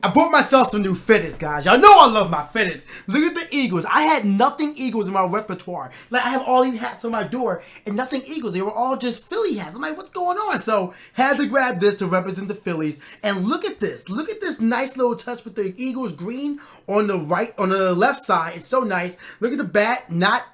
I bought myself some new fitteds, guys. Y'all know I love my fitteds. Look at the Eagles. I had nothing Eagles in my repertoire. Like, I have all these hats on my door and nothing Eagles. They were all just Philly hats. I'm like, what's going on? So, had to grab this to represent the Phillies. And look at this. Look at this nice little touch with the Eagles green on the right, on the left side. It's so nice. Look at the bat. Not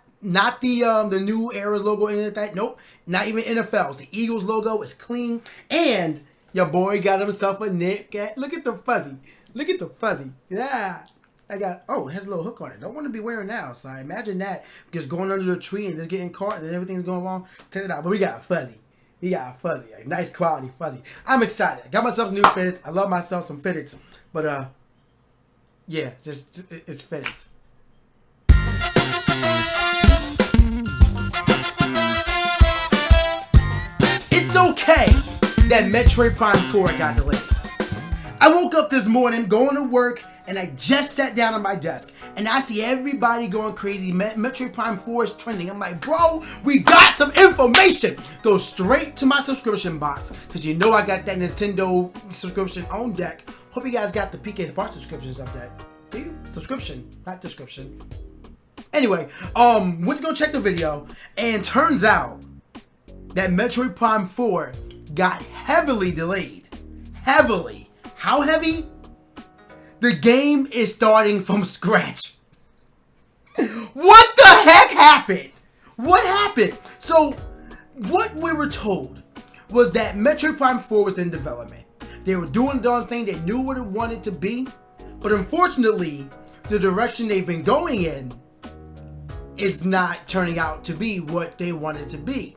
the new era logo in that. Nope. Not even NFL's. The Eagles logo is clean. And your boy got himself a knit cap. Look at the fuzzy. Look at the fuzzy. Yeah. I got, oh, it has a little hook on it. Don't want to be wearing now. So I imagine that just going under the tree and just getting caught and then everything's going wrong. Check it out. But we got a fuzzy. We got a fuzzy. A nice quality fuzzy. I'm excited. I got myself some new fitteds. I love myself some fitteds. But, yeah, it's fitteds. It's okay that Metroid Prime 4 got delayed. I woke up this morning going to work and I just sat down on my desk and I see everybody going crazy. Metroid Prime 4 is trending. I'm like, bro, we got some information. Go straight to my subscription box because you know I got that Nintendo subscription on deck. Hope you guys got the PKSparkxx subscriptions up there. Subscription, not description. Anyway, went to go check the video and turns out that Metroid Prime 4 got heavily delayed. Heavily. How heavy? The game is starting from scratch. What the heck happened? What happened? So, what we were told was that Metroid Prime 4 was in development. They were doing the darn thing. They knew what it wanted to be. But unfortunately, the direction they've been going in is not turning out to be what they wanted to be.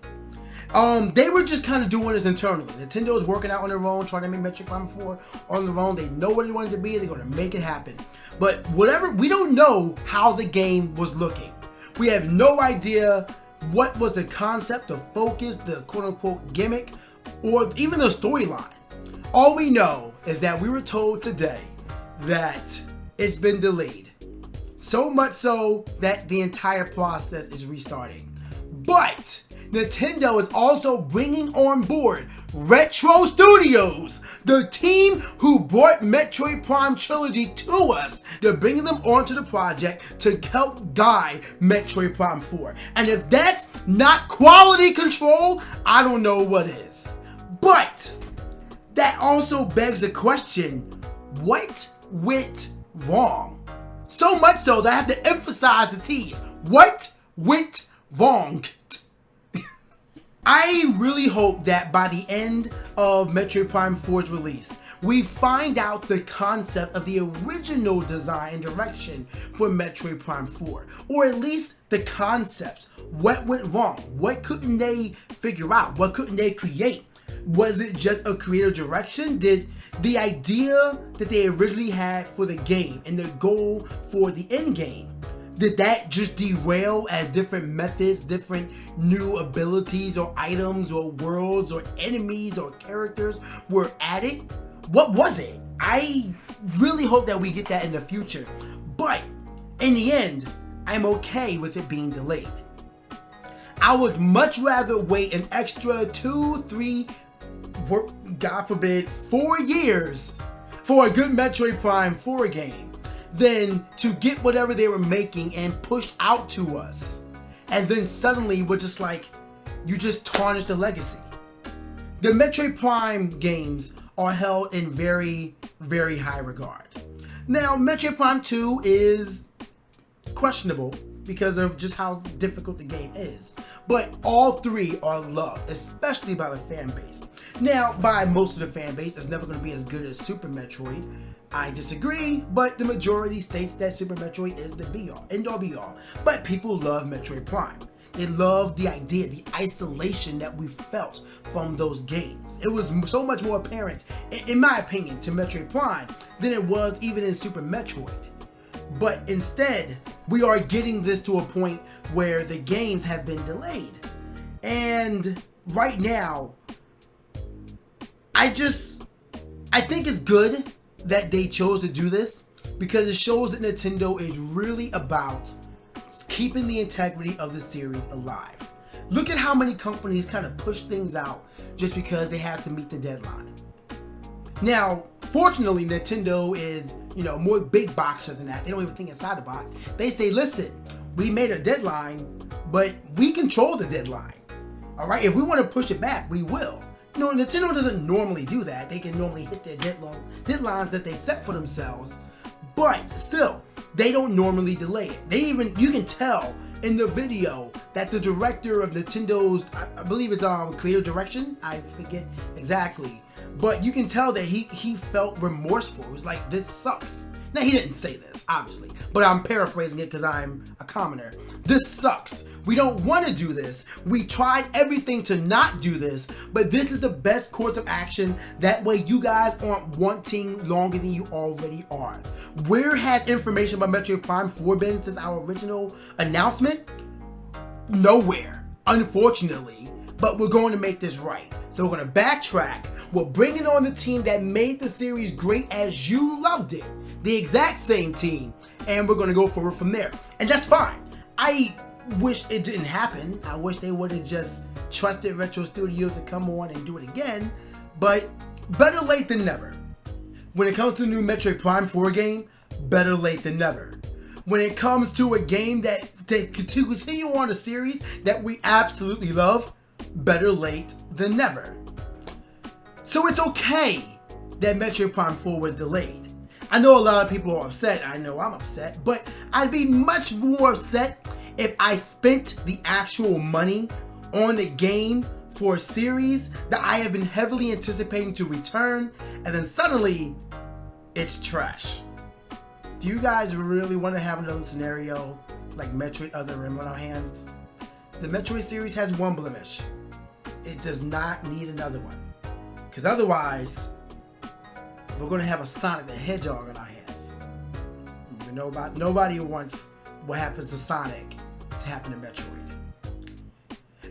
They were just kind of doing this internally. Nintendo is working out on their own, trying to make Metroid Prime 4 on their own. They know what they wanted to be. They're going to make it happen. But whatever, we don't know how the game was looking. We have no idea what was the concept, the focus, the quote-unquote gimmick, or even the storyline. All we know is that we were told today that it's been delayed. So much so that the entire process is restarting. But Nintendo is also bringing on board Retro Studios, the team who brought Metroid Prime Trilogy to us. They're bringing them onto the project to help guide Metroid Prime 4. And if that's not quality control, I don't know what is. But that also begs the question, what went wrong? So much so that I have to emphasize the T's. What went wrong? I really hope that by the end of Metroid Prime 4's release, we find out the concept of the original design and direction for Metroid Prime 4. Or at least the concepts. What went wrong? What couldn't they figure out? What couldn't they create? Was it just a creative direction? Did the idea that they originally had for the game and the goal for the end game, did that just derail as different methods, different new abilities or items or worlds or enemies or characters were added? What was it? I really hope that we get that in the future. But in the end, I'm okay with it being delayed. I would much rather wait an extra 2, 3, God forbid, 4 years for a good Metroid Prime 4 game than to get whatever they were making and pushed out to us. And then suddenly we're just like, you just tarnished the legacy. The Metroid Prime games are held in very, very high regard. Now, Metroid Prime 2 is questionable because of just how difficult the game is. But all three are loved, especially by the fan base. Now, by most of the fan base, it's never going to be as good as Super Metroid. I disagree, but the majority states that Super Metroid is the be-all, end-all be-all. But people love Metroid Prime. They love the idea, the isolation that we felt from those games. It was so much more apparent, in my opinion, to Metroid Prime than it was even in Super Metroid. But instead, we are getting this to a point where the games have been delayed. And right now, I think it's good that they chose to do this because it shows that Nintendo is really about keeping the integrity of the series alive. Look at how many companies kind of push things out just because they have to meet the deadline. Now, Unfortunately, Nintendo is, you know, more big boxer than that. They don't even think inside the box. They say, listen, we made a deadline, but we control the deadline. All right, if we want to push it back, we will. You know, Nintendo doesn't normally do that. They can normally hit their deadlines that they set for themselves, but still, they don't normally delay it. You can tell in the video that the director of Nintendo's, I believe it's creative direction, I forget exactly, but you can tell that he felt remorseful. It was like, this sucks. Now, he didn't say this, obviously, but I'm paraphrasing it because I'm a commoner. This sucks. We don't want to do this. We tried everything to not do this, but this is the best course of action. That way you guys aren't wanting longer than you already are. Where has information about Metroid Prime 4 been since our original announcement? Nowhere, unfortunately, but we're going to make this right. So we're going to backtrack. We're bringing on the team that made the series great as you loved it. The exact same team. And we're going to go forward from there. And that's fine. I wish it didn't happen. I wish they would have just trusted Retro Studios to come on and do it again. But better late than never. When it comes to the new Metroid Prime 4 game, better late than never. When it comes to a game to continue on a series that we absolutely love, better late than never. So it's okay that Metroid Prime 4 was delayed. I know a lot of people are upset. I know I'm upset, but I'd be much more upset if I spent the actual money on the game for a series that I have been heavily anticipating to return, and then suddenly it's trash. Do you guys really want to have another scenario like Metroid Other Rim on our hands? The Metroid series has one blemish. It does not need another one. Because otherwise, we're going to have a Sonic the Hedgehog on our hands. Nobody wants what happens to Sonic to happen to Metroid.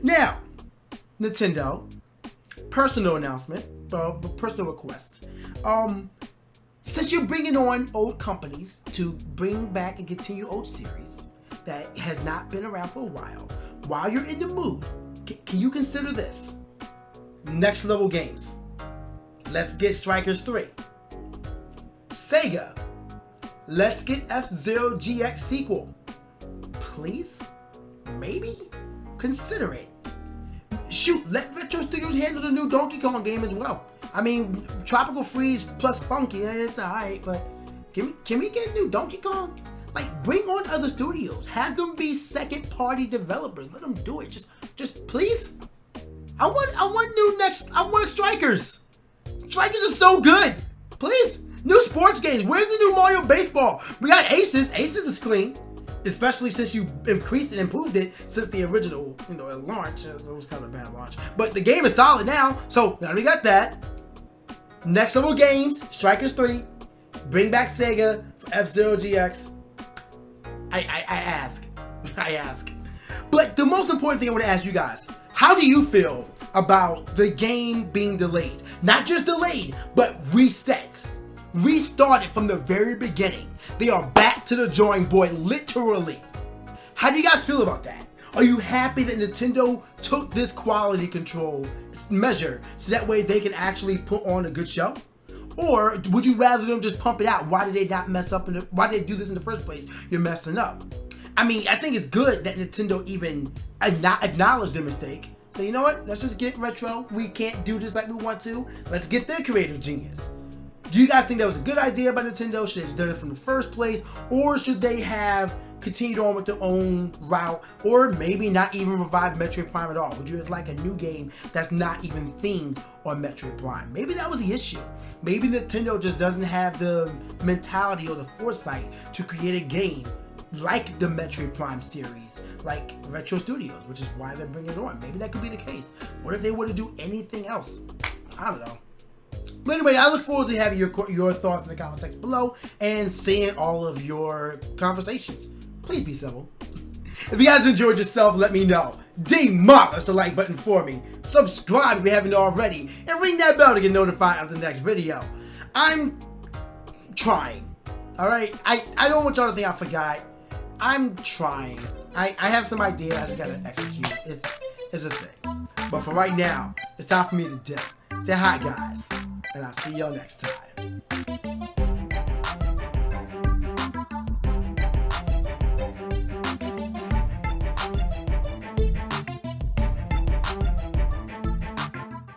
Now, Nintendo, personal announcement, personal request. Since you're bringing on old companies to bring back and continue old series that has not been around for a while you're in the mood, can you consider this? Next level games. Let's get Strikers 3. Sega, let's get F-Zero GX sequel. Please? Maybe? Consider it. Shoot, let Retro Studios handle the new Donkey Kong game as well. I mean, Tropical Freeze plus Funky, it's alright, but can we get new Donkey Kong? Like, bring on other studios. Have them be second-party developers. Let them do it. Just please. I want Strikers. Strikers are so good. Please. New sports games. Where's the new Mario Baseball? We got Aces. Aces is clean. Especially since you increased and improved it since the original, launch. It was kind of a bad launch. But the game is solid now. So, now we got that. Next level games. Strikers 3. Bring back Sega for F-Zero GX. I ask. But the most important thing I want to ask you guys, how do you feel about the game being delayed? Not just delayed, but reset. Restarted from the very beginning. They are back to the drawing board, literally. How do you guys feel about that? Are you happy that Nintendo took this quality control measure so that way they can actually put on a good show? Or would you rather them just pump it out? Why did they not mess up? Why did they do this in the first place? You're messing up. I mean, I think it's good that Nintendo even acknowledged their mistake. So you know what? Let's just get Retro. We can't do this like we want to. Let's get their creative genius. Do you guys think that was a good idea by Nintendo? Should they have done it from the first place? Or should they have continued on with their own route? Or maybe not even revive Metroid Prime at all? Would you like a new game that's not even themed on Metroid Prime? Maybe that was the issue. Maybe Nintendo just doesn't have the mentality or the foresight to create a game like the Metroid Prime series, like Retro Studios, which is why they're bringing it on. Maybe that could be the case. What if they were to do anything else? I don't know. But anyway, I look forward to having your thoughts in the comment section below and seeing all of your conversations. Please be civil. If you guys enjoyed yourself, let me know. Demolish the like button for me. Subscribe if you haven't already. And ring that bell to get notified of the next video. I'm trying. Alright? I don't want y'all to think I forgot. I'm trying. I have some ideas. I just gotta execute. It's a thing. But for right now, it's time for me to dip. Say hi, guys. and I'll see y'all next time.